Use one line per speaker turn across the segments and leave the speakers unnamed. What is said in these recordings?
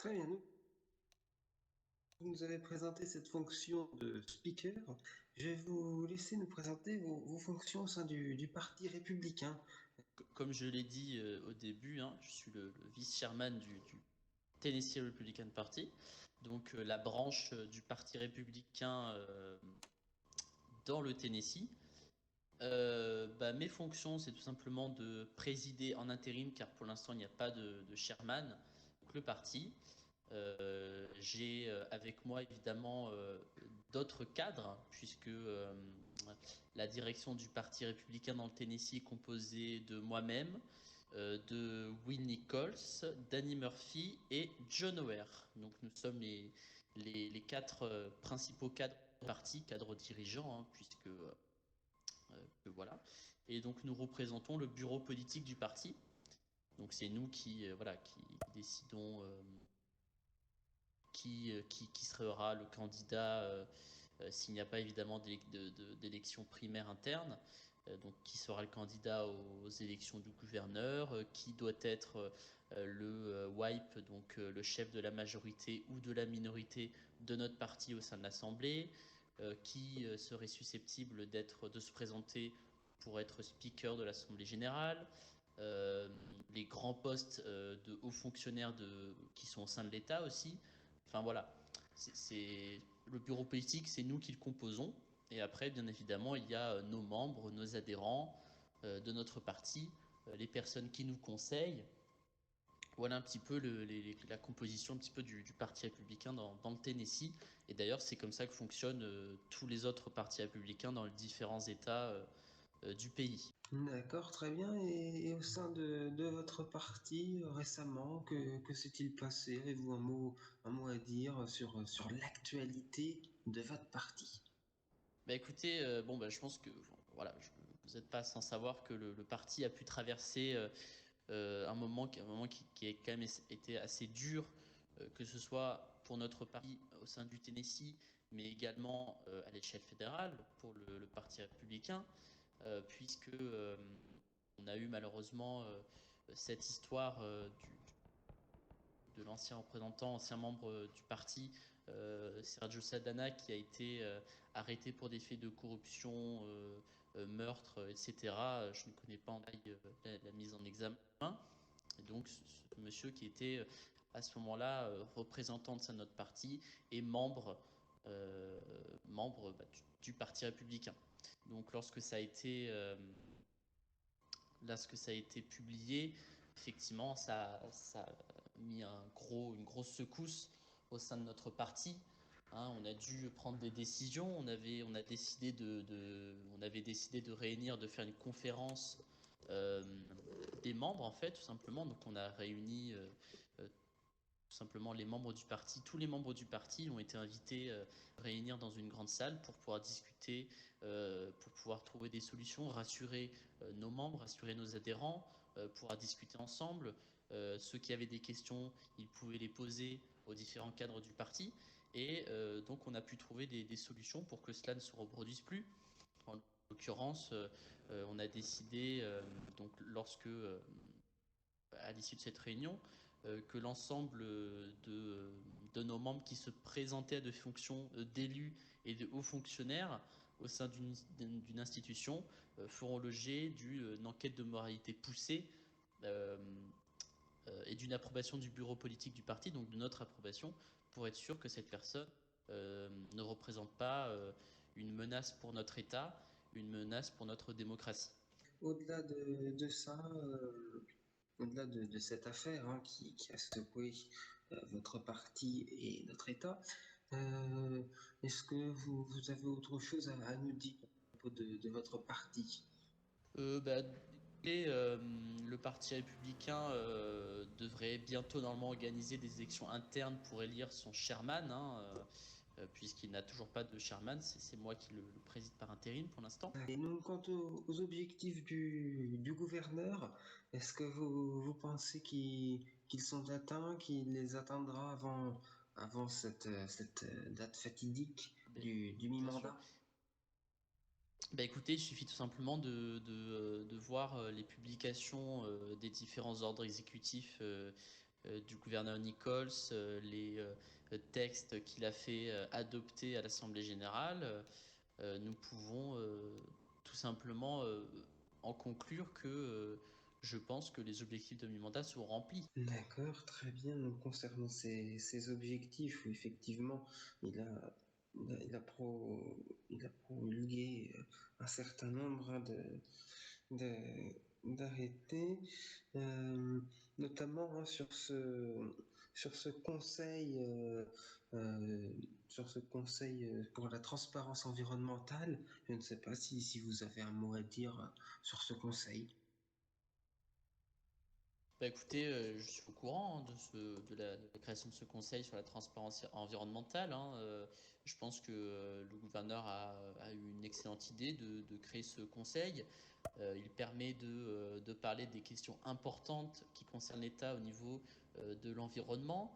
Très bien, vous nous avez présenté cette fonction de speaker. Je vais vous laisser nous présenter vos fonctions au sein du Parti républicain.
Comme je l'ai dit au début, hein, je suis le vice-chairman du Tennessee Republican Party, donc la branche du Parti républicain dans le Tennessee. Mes fonctions, c'est tout simplement de présider en intérim, car pour l'instant, il n'y a pas de chairman, donc le parti. J'ai avec moi évidemment d'autres cadres, puisque la direction du Parti républicain dans le Tennessee est composée de moi-même, de Will Nichols, Danny Murphy et John O'Hare. Donc nous sommes les quatre principaux cadres du parti, cadres dirigeants, hein, puisque voilà. Et donc nous représentons le bureau politique du parti. Donc c'est nous qui décidons qui sera le candidat s'il n'y a pas évidemment d'élection primaire interne. Donc qui sera le candidat aux élections du gouverneur, qui doit être le wipe, donc le chef de la majorité ou de la minorité de notre parti au sein de l'Assemblée, qui serait susceptible de se présenter pour être speaker de l'Assemblée générale, les grands postes de hauts fonctionnaires qui sont au sein de l'État aussi. Enfin voilà, c'est le bureau politique, c'est nous qui le composons. Et après, bien évidemment, il y a nos membres, nos adhérents de notre parti, les personnes qui nous conseillent. Voilà un petit peu la composition un petit peu du parti républicain dans le Tennessee. Et d'ailleurs, c'est comme ça que fonctionnent tous les autres partis républicains dans les différents États du pays.
D'accord, très bien. Et au sein de votre parti, récemment, que s'est-il passé? Avez-vous un mot à dire sur l'actualité de votre parti?
Bah écoutez, je pense que voilà, vous n'êtes pas sans savoir que le parti a pu traverser un moment qui a quand même été assez dur, que ce soit pour notre parti au sein du Tennessee, mais également à l'échelle fédérale pour le Parti républicain, puisque on a eu malheureusement cette histoire de l'ancien représentant, ancien membre du parti, Sergio Sadana, qui a été arrêté pour des faits de corruption, meurtre, etc. Je ne connais pas en détail la mise en examen. Et donc, ce monsieur qui était à ce moment-là représentant de notre parti et membre du Parti républicain. Donc, lorsque ça a été publié, effectivement, ça a mis une grosse secousse au sein de notre parti. Hein, on a dû prendre des décisions. On avait décidé de réunir, de faire une conférence des membres, en fait, tout simplement. Donc, on a réuni tout simplement les membres du parti. Tous les membres du parti ont été invités à réunir dans une grande salle pour pouvoir discuter, pour pouvoir trouver des solutions, rassurer nos membres, rassurer nos adhérents, pouvoir discuter ensemble. Ceux qui avaient des questions, ils pouvaient les poser aux différents cadres du parti. Et donc on a pu trouver des solutions pour que cela ne se reproduise plus. En l'occurrence, on a décidé, donc lorsque à l'issue de cette réunion, que l'ensemble de nos membres qui se présentaient à des fonctions d'élus et de hauts fonctionnaires au sein d'une institution feront l'objet d'une enquête de moralité poussée euh, et d'une approbation du bureau politique du parti, donc de notre approbation, pour être sûr que cette personne ne représente pas une menace pour notre État, une menace pour notre démocratie.
Au-delà de ça, au-delà de cette affaire hein, qui a secoué votre parti et notre État, euh, est-ce que vous avez autre chose à nous dire à propos de votre parti?
Euh, bah, le Parti républicain devrait bientôt normalement organiser des élections internes pour élire son chairman, hein, puisqu'il n'a toujours pas de chairman. C'est moi qui le préside par intérim pour l'instant.
Et nous, quant aux objectifs du gouverneur, est-ce que vous pensez qu'ils sont atteints, qu'il les atteindra avant cette date fatidique
Mais,
du
bien sûr.
mi-mandat?
Bah écoutez, il suffit tout simplement de voir les publications des différents ordres exécutifs du gouverneur Nichols, les textes qu'il a fait adopter à l'Assemblée générale, nous pouvons tout simplement en conclure que je pense que les objectifs de mi-mandat sont remplis.
D'accord, très bien. Donc, concernant ces objectifs, effectivement, il a, il a promulgué un certain nombre d'arrêtés, euh, notamment sur ce conseil, euh, sur ce conseil pour la transparence environnementale. Je ne sais pas si vous avez un mot à dire sur ce conseil.
Bah écoutez, je suis au courant hein, de la création de ce conseil sur la transparence environnementale. Hein. Je pense que le gouverneur a eu une excellente idée de créer ce conseil. Il permet de parler des questions importantes qui concernent l'État au niveau de l'environnement,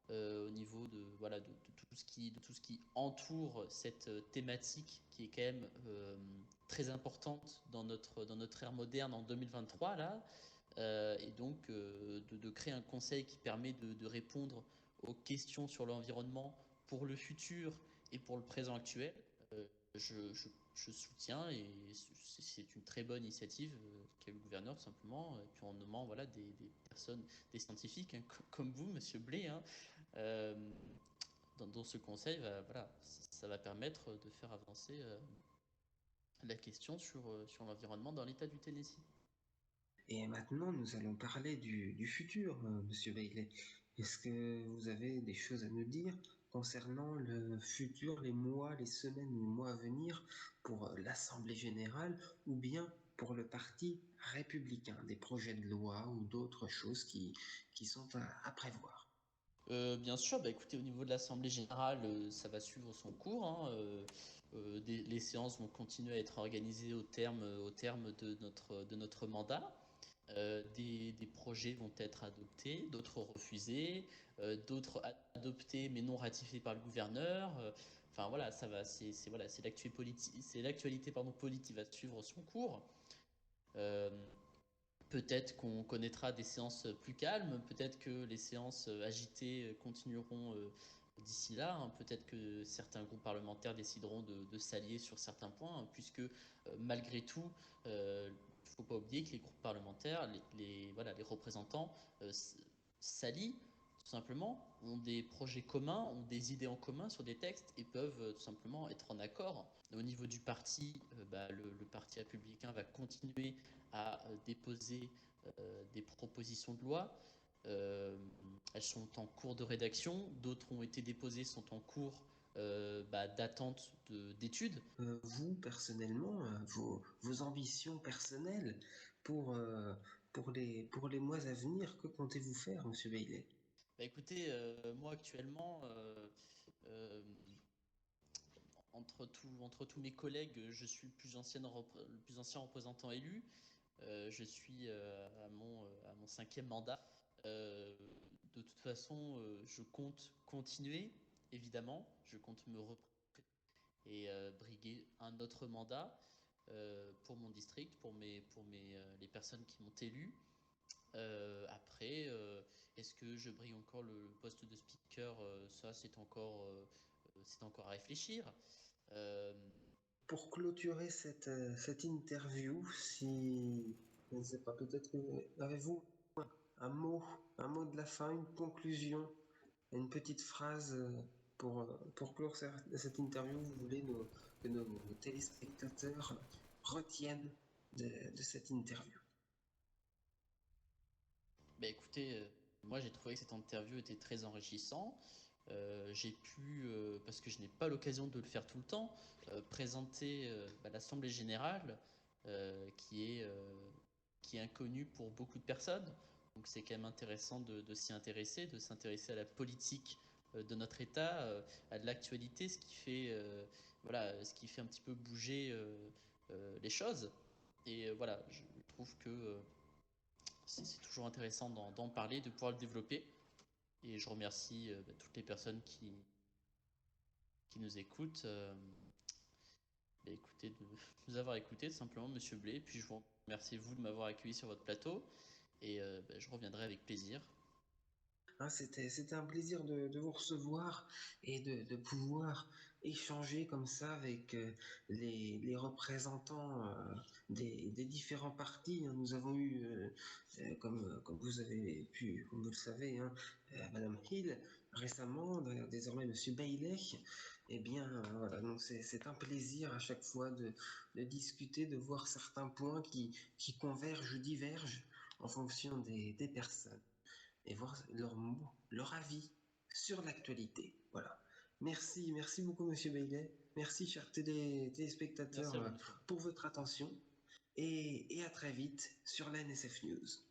au niveau voilà, de tout ce qui entoure cette thématique qui est quand même très importante dans notre ère moderne en 2023 là. Et donc de créer un conseil qui permet de répondre aux questions sur l'environnement pour le futur et pour le présent actuel, euh, je soutiens et c'est une très bonne initiative qu'a eu le gouverneur tout simplement, et puis en nommant voilà, des personnes, des scientifiques hein, comme vous, Monsieur Blé, hein, euh, dans ce conseil, voilà, ça va permettre de faire avancer la question sur l'environnement dans l'État du Tennessee.
Et maintenant, nous allons parler du futur, Monsieur Bailey. Est-ce que vous avez des choses à nous dire concernant le futur, les mois, les semaines ou les mois à venir pour l'Assemblée générale ou bien pour le Parti républicain, des projets de loi ou d'autres choses qui sont à prévoir?
Bien sûr, bah écoutez, au niveau de l'Assemblée générale, ça va suivre son cours. Hein, les séances vont continuer à être organisées au terme de notre mandat. Des projets vont être adoptés, d'autres refusés, d'autres adoptés mais non ratifiés par le gouverneur. Enfin voilà, ça va, voilà, c'est l'actualité pardon politique va suivre son cours. Euh, Peut-être qu'on connaîtra des séances plus calmes, peut-être que les séances agitées continueront d'ici là, hein. Peut-être que certains groupes parlementaires décideront de s'allier sur certains points, hein, puisque malgré tout, il ne faut pas oublier que les groupes parlementaires, voilà, les représentants s'allient tout simplement, ont des projets communs, ont des idées en commun sur des textes et peuvent tout simplement être en accord. Au niveau du parti, le parti républicain va continuer à déposer des propositions de loi. Euh, Elles sont en cours de rédaction, d'autres ont été déposées, sont en cours d'attente d'études.
Vous, personnellement, vos ambitions personnelles pour, euh, pour les mois à venir, que comptez-vous faire, Monsieur Bailey?
Bah, écoutez, moi actuellement, euh, entre tous mes collègues, je suis le plus ancien représentant élu. Je suis à mon cinquième mandat. Euh, de toute façon, je compte continuer, évidemment. Je compte me représenter et briguer un autre mandat pour mon district, les personnes qui m'ont élu. Après, est-ce que je brille encore le poste de speaker? Ça, c'est encore à réfléchir. Euh,
Pour clôturer cette interview, si, je ne sais pas, peut-être que avez-vous un mot, un mot de la fin, une conclusion, une petite phrase pour clore cette interview, vous voulez que nos téléspectateurs retiennent de cette interview?
Bah écoutez, moi j'ai trouvé que cette interview était très enrichissant. J'ai pu, parce que je n'ai pas l'occasion de le faire tout le temps, présenter l'Assemblée générale qui est inconnue pour beaucoup de personnes. Donc c'est quand même intéressant de s'y intéresser, de s'intéresser à la politique de notre État, à de l'actualité, voilà, ce qui fait un petit peu bouger les choses. Et voilà, je trouve que c'est toujours intéressant d'en parler, de pouvoir le développer. Et je remercie toutes les personnes qui nous écoutent. Écoutez, de nous avoir écoutés, tout simplement, Monsieur Blé. Puis je vous remercie, vous, de m'avoir accueilli sur votre plateau. Et je reviendrai avec plaisir.
Hein, c'était un plaisir de vous recevoir et de pouvoir échanger comme ça avec les représentants des différents partis, hein. Nous avons eu, comme vous avez pu, comme vous le savez, hein, Madame Hill récemment, désormais Monsieur Bailey. Eh bien, voilà, donc c'est un plaisir à chaque fois de discuter, de voir certains points qui convergent ou divergent en fonction des personnes et voir leur mot, leur avis sur l'actualité. Voilà. Merci beaucoup, Monsieur Bailey. Merci, chers téléspectateurs,
Merci à vous, monsieur.
pour votre attention et à très vite sur la NSF News.